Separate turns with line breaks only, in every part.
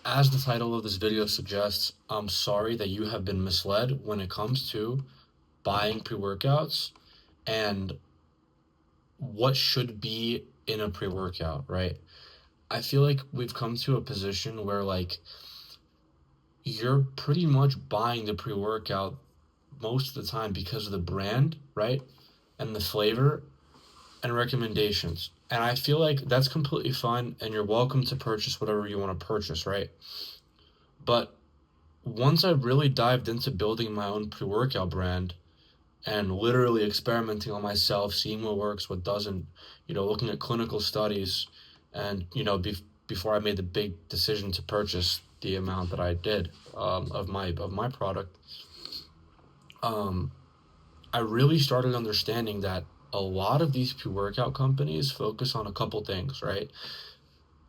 As the title of this video suggests, I'm sorry that you have been misled when it comes to buying pre-workouts and what should be in a pre-workout, right? I feel like we've come to a position where you're pretty much buying the pre-workout most of the time because of the brand, right? And the flavor and recommendations. And I feel like that's completely fine and you're welcome to purchase whatever you want to purchase, right? But once I really dived into building my own pre workout brand and literally experimenting on myself, seeing what works, what doesn't, looking at clinical studies, and before I made the big decision to purchase the amount that I did of my product, um, I really started understanding that a lot of these pre workout companies focus on a couple things, right?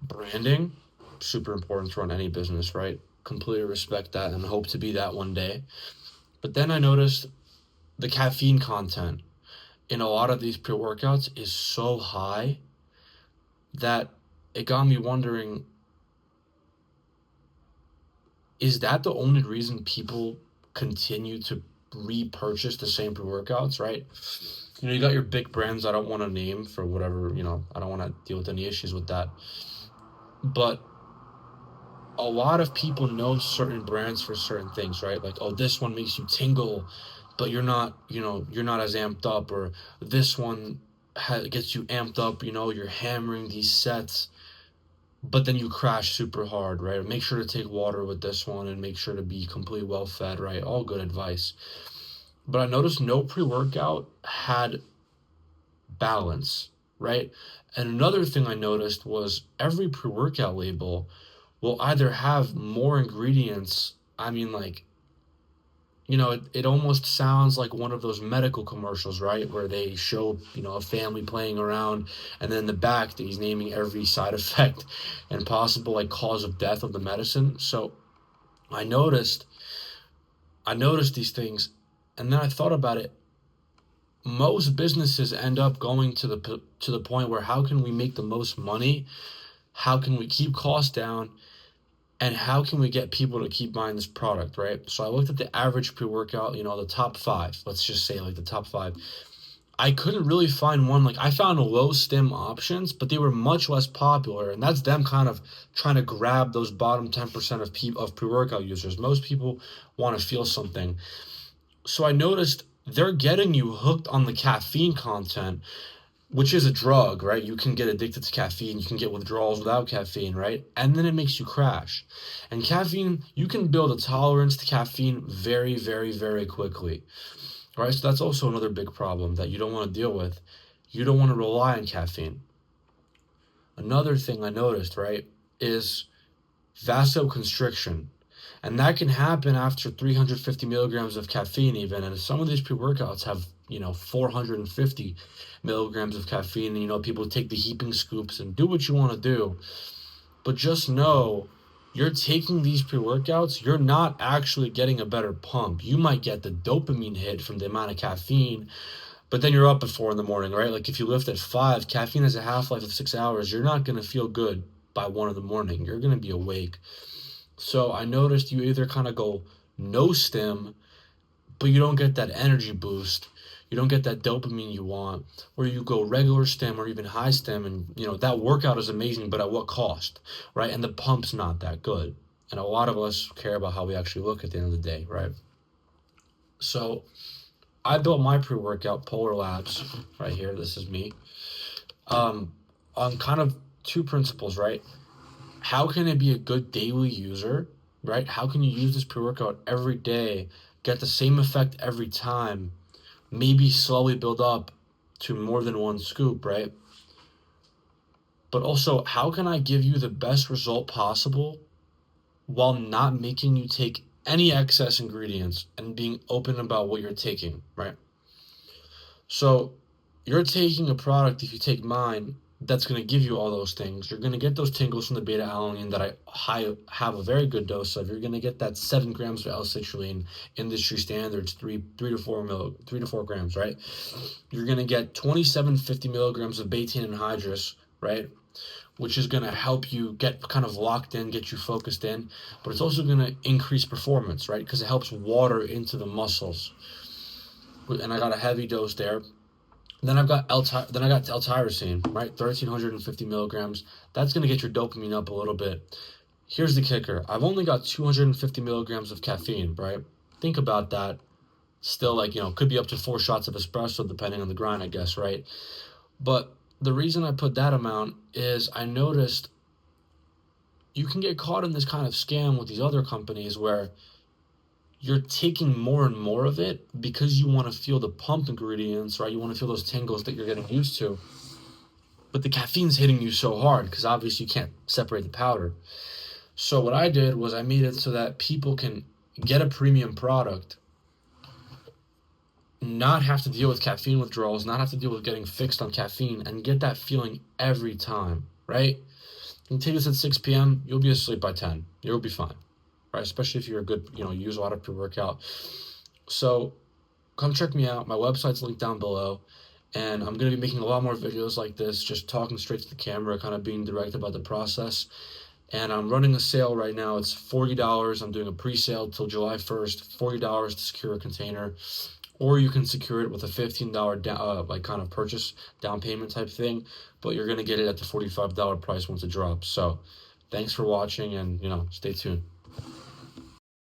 Branding, super important to run any business, right? Completely respect that and hope to be that one day. But then I noticed the caffeine content in a lot of these pre-workouts is so high that it got me wondering, is that the only reason people continue to repurchase the same pre-workouts, right? You got your big brands I don't want to name for whatever, I don't want to deal with any issues with that. But a lot of people know certain brands for certain things, right? Like, oh, this one makes you tingle, but you're not as amped up, or this one gets you amped up. You're hammering these sets, but then you crash super hard, right? Make sure to take water with this one, and make sure to be completely well fed, right? All good advice. But I noticed no pre workout had balance, right? And another thing I noticed was every pre workout label will either have more ingredients. I mean, it almost sounds like one of those medical commercials, right? Where they show, a family playing around, and then in the back, he's naming every side effect and possible cause of death of the medicine. So I noticed, I noticed these things, and then I thought about it. Most businesses end up going to the point where how can we make the most money? How can we keep costs down? And how can we get people to keep buying this product, right? So I looked at the average pre-workout, the top five. Let's just say the top five. I couldn't really find one. I found low stim options, but they were much less popular, and that's them kind of trying to grab those bottom 10% of pre-workout users. Most people want to feel something. So I noticed they're getting you hooked on the caffeine content, which is a drug, right? You can get addicted to caffeine. You can get withdrawals without caffeine, right? And then it makes you crash. And caffeine, you can build a tolerance to caffeine very, very, very quickly, right? So that's also another big problem that you don't want to deal with. You don't want to rely on caffeine. Another thing I noticed, right, is vasoconstriction. And that can happen after 350 milligrams of caffeine, even. And some of these pre workouts have, 450 milligrams of caffeine. And, people take the heaping scoops and do what you want to do. But just know you're taking these pre workouts, you're not actually getting a better pump. You might get the dopamine hit from the amount of caffeine, but then you're up at 4 in the morning, right? Like if you lift at 5, caffeine has a half life of 6 hours. You're not going to feel good by 1 in the morning. You're going to be awake. So I noticed you either kind of go no stim, but you don't get that energy boost. You don't get that dopamine you want, or you go regular stim or even high stim, and that workout is amazing, but at what cost, right? And the pump's not that good. And a lot of us care about how we actually look at the end of the day, right? So I built my pre-workout Polarlabs right here. This is me. On kind of two principles, right? How can it be a good daily user, right? How can you use this pre-workout every day, get the same effect every time, maybe slowly build up to more than one scoop, right? But also, how can I give you the best result possible while not making you take any excess ingredients and being open about what you're taking, right? So you're taking a product, if you take mine, that's going to give you all those things. You're going to get those tingles from the beta alanine that have a very good dose of. You're going to get that 7 grams of L-citrulline, industry standards, 3 to 4 grams, right? You're going to get 2750 milligrams of betaine anhydrous, right? which is going to help you get kind of locked in, get you focused in, but it's also going to increase performance, right? Because it helps water into the muscles. And I got a heavy dose there. Then I got L-tyrosine, right? 1,350 milligrams. That's going to get your dopamine up a little bit. Here's the kicker. I've only got 250 milligrams of caffeine, right? Think about that. Still, like, could be up to 4 shots of espresso depending on the grind, I guess, right? But the reason I put that amount is I noticed you can get caught in this kind of scam with these other companies where you're taking more and more of it because you want to feel the pump ingredients, right? You want to feel those tingles that you're getting used to. But the caffeine's hitting you so hard because obviously you can't separate the powder. So what I did was I made it so that people can get a premium product, not have to deal with caffeine withdrawals, not have to deal with getting fixed on caffeine, and get that feeling every time, right? You take this at 6 p.m., you'll be asleep by 10. You'll be fine, right? Especially if you're a good, you use a lot of pre-workout. So come check me out. My website's linked down below. And I'm going to be making a lot more videos like this, just talking straight to the camera, kind of being direct about the process. And I'm running a sale right now. It's $40. I'm doing a pre-sale till July 1st, $40 to secure a container. Or you can secure it with a $15 like kind of purchase down payment type thing, but you're going to get it at the $45 price once it drops. So thanks for watching, and stay tuned.